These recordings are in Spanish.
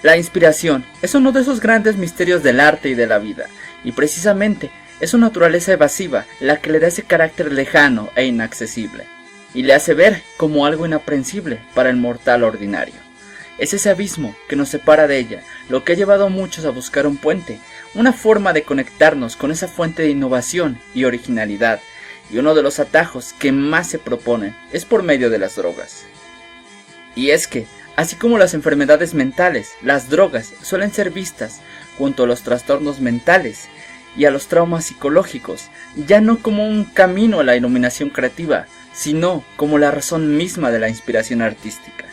La inspiración es uno de esos grandes misterios del arte y de la vida, y precisamente es su naturaleza evasiva la que le da ese carácter lejano e inaccesible, y le hace ver como algo inaprensible para el mortal ordinario. Es ese abismo que nos separa de ella, lo que ha llevado a muchos a buscar un puente, una forma de conectarnos con esa fuente de innovación y originalidad, y uno de los atajos que más se proponen es por medio de las drogas. Y es que, así como las enfermedades mentales, las drogas suelen ser vistas, junto a los trastornos mentales y a los traumas psicológicos, ya no como un camino a la iluminación creativa, sino como la razón misma de la inspiración artística.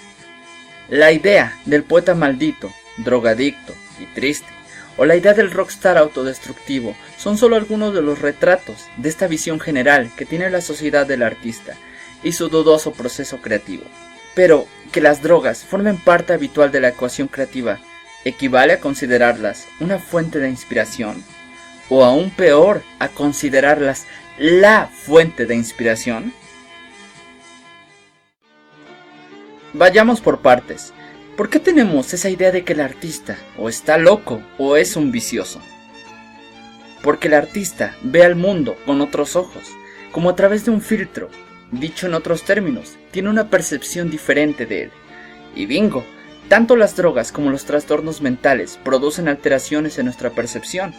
La idea del poeta maldito, drogadicto y triste, o la idea del rockstar autodestructivo, son solo algunos de los retratos de esta visión general que tiene la sociedad del artista y su dudoso proceso creativo. Pero que las drogas formen parte habitual de la ecuación creativa, ¿equivale a considerarlas una fuente de inspiración? ¿O aún peor, a considerarlas la fuente de inspiración? Vayamos por partes. ¿Por qué tenemos esa idea de que el artista o está loco o es un vicioso? Porque el artista ve al mundo con otros ojos, como a través de un filtro. Dicho en otros términos, tiene una percepción diferente de él. Y bingo, tanto las drogas como los trastornos mentales producen alteraciones en nuestra percepción.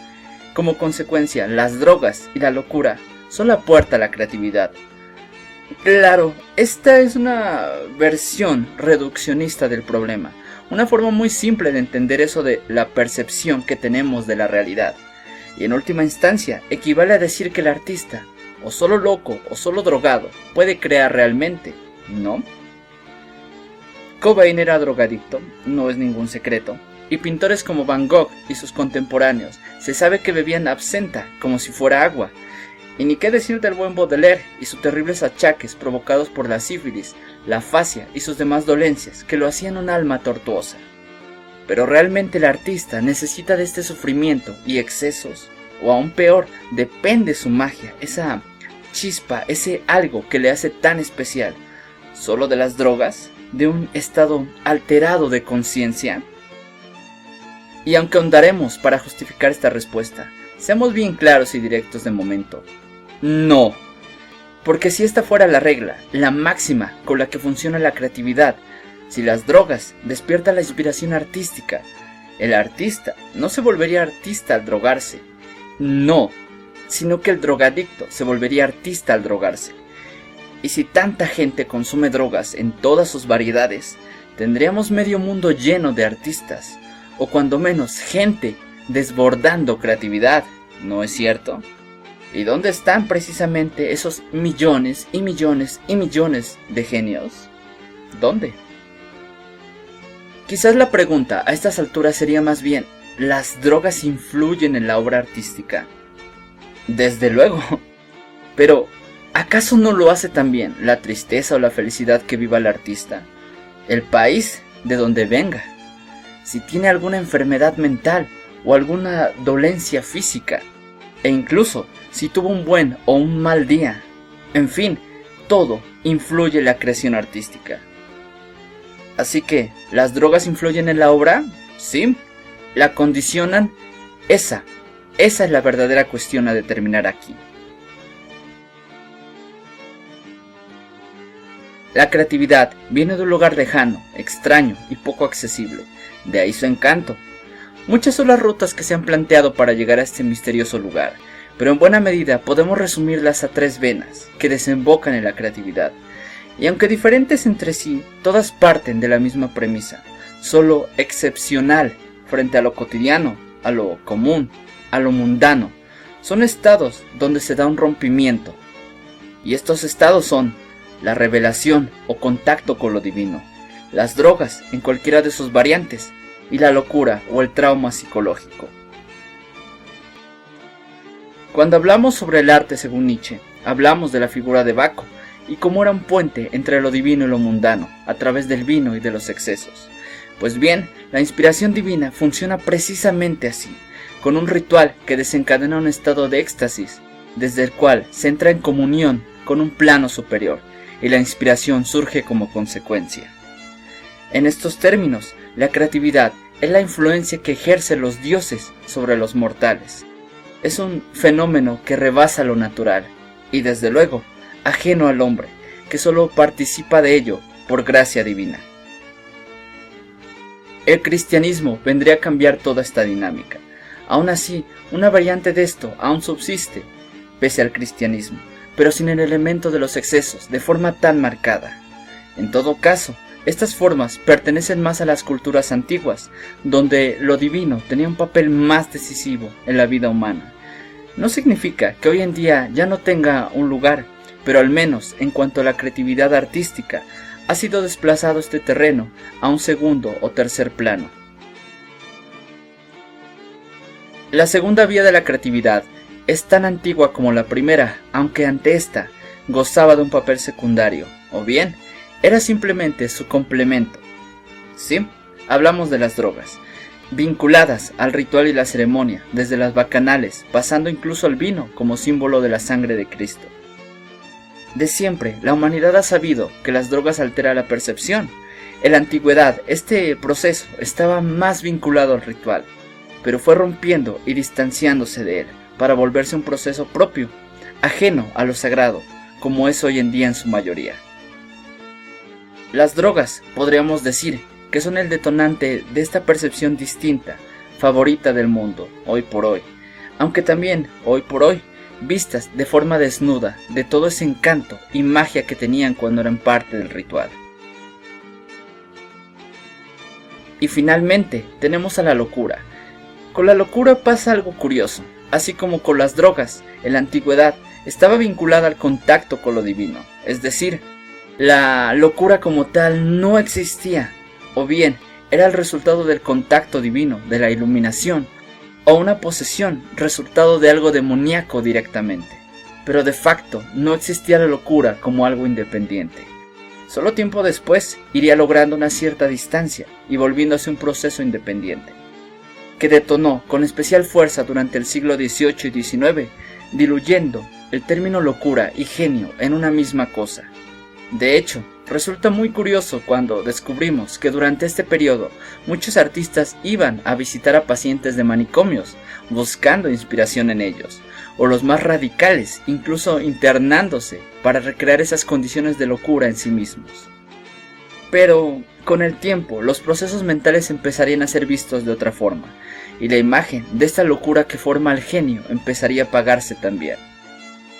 Como consecuencia, las drogas y la locura son la puerta a la creatividad. Claro, esta es una versión reduccionista del problema, una forma muy simple de entender eso de la percepción que tenemos de la realidad. Y en última instancia, equivale a decir que el artista, o solo loco o solo drogado, puede crear realmente, ¿no? Cobain era drogadicto, no es ningún secreto, y pintores como Van Gogh y sus contemporáneos se sabe que bebían absenta como si fuera agua. Y ni qué decir del buen Baudelaire y sus terribles achaques provocados por la sífilis, la afasia y sus demás dolencias que lo hacían un alma tortuosa. Pero realmente el artista necesita de este sufrimiento y excesos, o aún peor, depende su magia, esa chispa, ese algo que le hace tan especial, solo de las drogas, de un estado alterado de conciencia. Y aunque ahondaremos para justificar esta respuesta, seamos bien claros y directos de momento. No, porque si esta fuera la regla, la máxima con la que funciona la creatividad, si las drogas despiertan la inspiración artística, el artista no se volvería artista al drogarse. No, sino que el drogadicto se volvería artista al drogarse. Y si tanta gente consume drogas en todas sus variedades, tendríamos medio mundo lleno de artistas, o cuando menos gente desbordando creatividad, ¿no es cierto? ¿Y dónde están precisamente esos millones y millones y millones de genios? ¿Dónde? Quizás la pregunta a estas alturas sería más bien, ¿las drogas influyen en la obra artística? Desde luego. Pero, ¿acaso no lo hace también la tristeza o la felicidad que viva el artista? El país de donde venga. Si tiene alguna enfermedad mental o alguna dolencia física, e incluso si tuvo un buen o un mal día. En fin, todo influye en la creación artística. Así que, ¿las drogas influyen en la obra? Sí. ¿La condicionan? Esa es la verdadera cuestión a determinar aquí. La creatividad viene de un lugar lejano, extraño y poco accesible. De ahí su encanto. Muchas son las rutas que se han planteado para llegar a este misterioso lugar, pero en buena medida podemos resumirlas a tres venas que desembocan en la creatividad. Y aunque diferentes entre sí, todas parten de la misma premisa, solo excepcional frente a lo cotidiano, a lo común, a lo mundano. Son estados donde se da un rompimiento. Y estos estados son la revelación o contacto con lo divino, las drogas en cualquiera de sus variantes, y la locura o el trauma psicológico. Cuando hablamos sobre el arte según Nietzsche, hablamos de la figura de Baco, y cómo era un puente entre lo divino y lo mundano, a través del vino y de los excesos. Pues bien, la inspiración divina funciona precisamente así, con un ritual que desencadena un estado de éxtasis, desde el cual se entra en comunión con un plano superior, y la inspiración surge como consecuencia. En estos términos, la creatividad es la influencia que ejercen los dioses sobre los mortales. Es un fenómeno que rebasa lo natural y desde luego ajeno al hombre, que solo participa de ello por gracia divina. El cristianismo vendría a cambiar toda esta dinámica. Aún así, una variante de esto aún subsiste, pese al cristianismo, pero sin el elemento de los excesos, de forma tan marcada. En todo caso, estas formas pertenecen más a las culturas antiguas, donde lo divino tenía un papel más decisivo en la vida humana. No significa que hoy en día ya no tenga un lugar, pero al menos en cuanto a la creatividad artística, ha sido desplazado este terreno a un segundo o tercer plano. La segunda vía de la creatividad es tan antigua como la primera, aunque ante esta gozaba de un papel secundario, o bien era simplemente su complemento. Sí, hablamos de las drogas, vinculadas al ritual y la ceremonia, desde las bacanales, pasando incluso al vino como símbolo de la sangre de Cristo. De siempre, la humanidad ha sabido que las drogas alteran la percepción. En la antigüedad, este proceso estaba más vinculado al ritual, pero fue rompiendo y distanciándose de él, para volverse un proceso propio, ajeno a lo sagrado, como es hoy en día en su mayoría. Las drogas, podríamos decir, que son el detonante de esta percepción distinta, favorita del mundo, hoy por hoy, aunque también, hoy por hoy, vistas de forma desnuda de todo ese encanto y magia que tenían cuando eran parte del ritual. Y finalmente tenemos a la locura. Con la locura pasa algo curioso, así como con las drogas, en la antigüedad estaba vinculada al contacto con lo divino, es decir, la locura como tal no existía, o bien era el resultado del contacto divino, de la iluminación, o una posesión, resultado de algo demoníaco directamente. Pero de facto no existía la locura como algo independiente. Solo tiempo después iría logrando una cierta distancia y volviéndose un proceso independiente, que detonó con especial fuerza durante el siglo XVIII y XIX, diluyendo el término locura y genio en una misma cosa. De hecho, resulta muy curioso cuando descubrimos que durante este periodo muchos artistas iban a visitar a pacientes de manicomios, buscando inspiración en ellos, o los más radicales, incluso internándose para recrear esas condiciones de locura en sí mismos. Pero con el tiempo, los procesos mentales empezarían a ser vistos de otra forma, y la imagen de esta locura que forma al genio empezaría a apagarse también.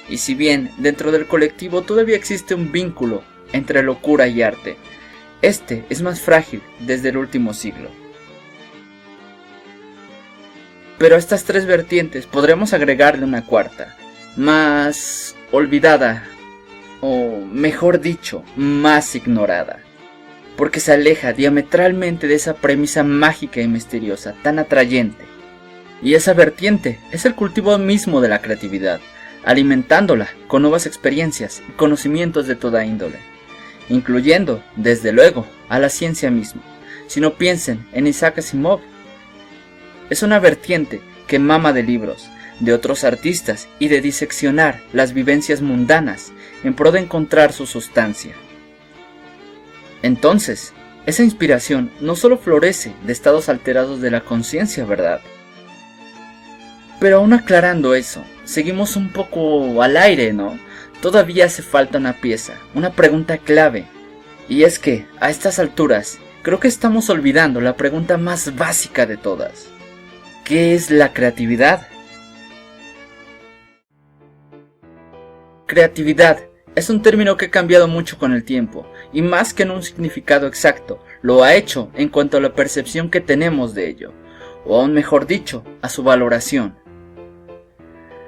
Y si bien dentro del colectivo todavía existe un vínculo entre locura y arte, este es más frágil desde el último siglo. Pero a estas tres vertientes podremos agregarle una cuarta, más olvidada, o mejor dicho, más ignorada, porque se aleja diametralmente de esa premisa mágica y misteriosa tan atrayente. Y esa vertiente es el cultivo mismo de la creatividad, alimentándola con nuevas experiencias y conocimientos de toda índole, incluyendo, desde luego, a la ciencia misma. Si no piensen en Isaac Asimov, es una vertiente que mama de libros, de otros artistas y de diseccionar las vivencias mundanas en pro de encontrar su sustancia. Entonces, esa inspiración no solo florece de estados alterados de la conciencia, ¿verdad? Pero aún aclarando eso, seguimos un poco al aire, ¿no? Todavía hace falta una pieza, una pregunta clave. Y es que, a estas alturas, creo que estamos olvidando la pregunta más básica de todas. ¿Qué es la creatividad? Creatividad es un término que ha cambiado mucho con el tiempo, y más que en un significado exacto, lo ha hecho en cuanto a la percepción que tenemos de ello, o aún mejor dicho, a su valoración.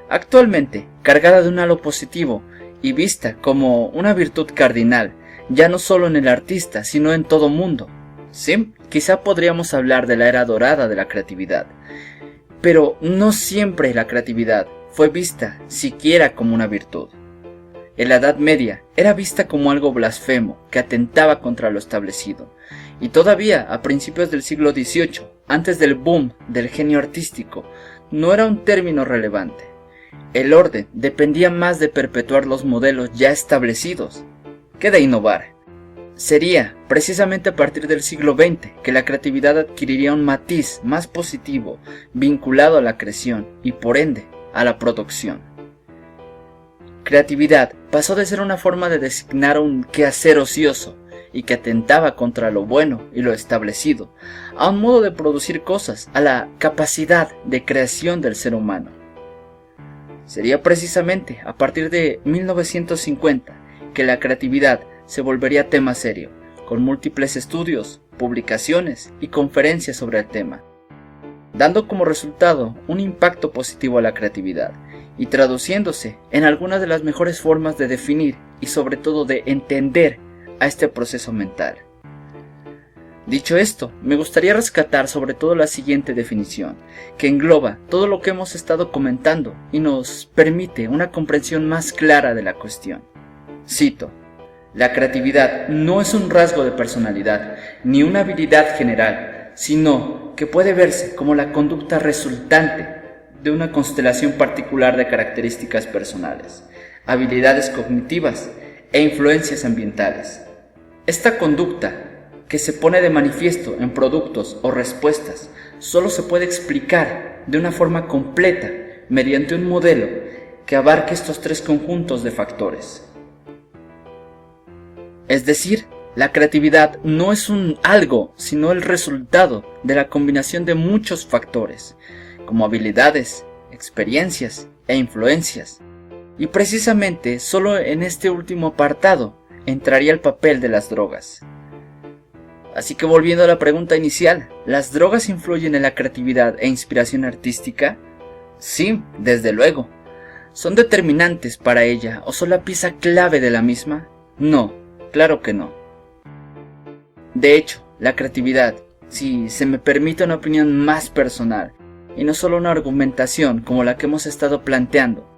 Actualmente, cargada de un halo positivo y vista como una virtud cardinal, ya no solo en el artista, sino en todo mundo. Sí, quizá podríamos hablar de la era dorada de la creatividad, pero no siempre la creatividad fue vista siquiera como una virtud. En la Edad Media era vista como algo blasfemo que atentaba contra lo establecido, y todavía a principios del siglo XVIII, antes del boom del genio artístico, no era un término relevante. El orden dependía más de perpetuar los modelos ya establecidos que de innovar. Sería precisamente a partir del siglo XX que la creatividad adquiriría un matiz más positivo vinculado a la creación y por ende a la producción. Creatividad pasó de ser una forma de designar un quehacer ocioso y que atentaba contra lo bueno y lo establecido, a un modo de producir cosas, a la capacidad de creación del ser humano. Sería precisamente a partir de 1950 que la creatividad se volvería tema serio, con múltiples estudios, publicaciones y conferencias sobre el tema, dando como resultado un impacto positivo a la creatividad y traduciéndose en algunas de las mejores formas de definir y sobre todo de entender a este proceso mental. Dicho esto, me gustaría rescatar sobre todo la siguiente definición, que engloba todo lo que hemos estado comentando y nos permite una comprensión más clara de la cuestión. Cito: la creatividad no es un rasgo de personalidad ni una habilidad general, sino que puede verse como la conducta resultante de una constelación particular de características personales, habilidades cognitivas e influencias ambientales. Esta conducta, que se pone de manifiesto en productos o respuestas, solo se puede explicar de una forma completa mediante un modelo que abarque estos tres conjuntos de factores. Es decir, la creatividad no es un algo, sino el resultado de la combinación de muchos factores, como habilidades, experiencias e influencias. Y precisamente solo en este último apartado entraría el papel de las drogas. Así que volviendo a la pregunta inicial, ¿las drogas influyen en la creatividad e inspiración artística? Sí, desde luego. ¿Son determinantes para ella o son la pieza clave de la misma? No, claro que no. De hecho, la creatividad, si se me permite una opinión más personal, y no solo una argumentación como la que hemos estado planteando,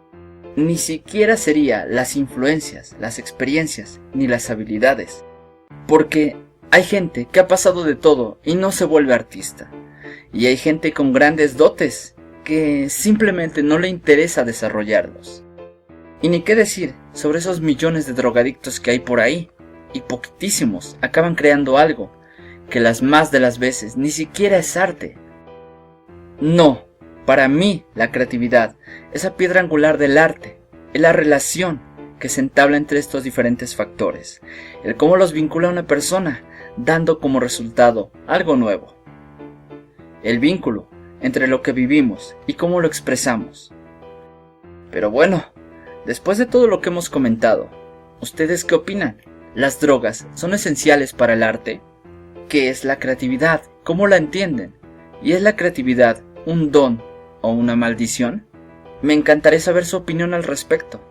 ni siquiera sería las influencias, las experiencias, ni las habilidades. Porque hay gente que ha pasado de todo y no se vuelve artista. Y hay gente con grandes dotes que simplemente no le interesa desarrollarlos. Y ni qué decir sobre esos millones de drogadictos que hay por ahí, y poquitísimos acaban creando algo que las más de las veces ni siquiera es arte. No, para mí la creatividad, esa piedra angular del arte, es la relación que se entabla entre estos diferentes factores, el cómo los vincula a una persona, dando como resultado algo nuevo. El vínculo entre lo que vivimos y cómo lo expresamos. Pero bueno, después de todo lo que hemos comentado, ¿ustedes qué opinan? ¿Las drogas son esenciales para el arte? ¿Qué es la creatividad? ¿Cómo la entienden? ¿Y es la creatividad un don o una maldición? Me encantaría saber su opinión al respecto.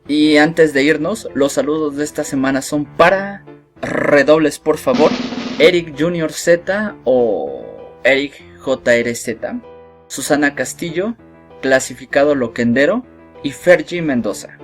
Y antes de irnos, los saludos de esta semana son para... redobles por favor. Eric Junior Z o Eric JRZ, Susana Castillo, Clasificado Loquendero y Fergie Mendoza.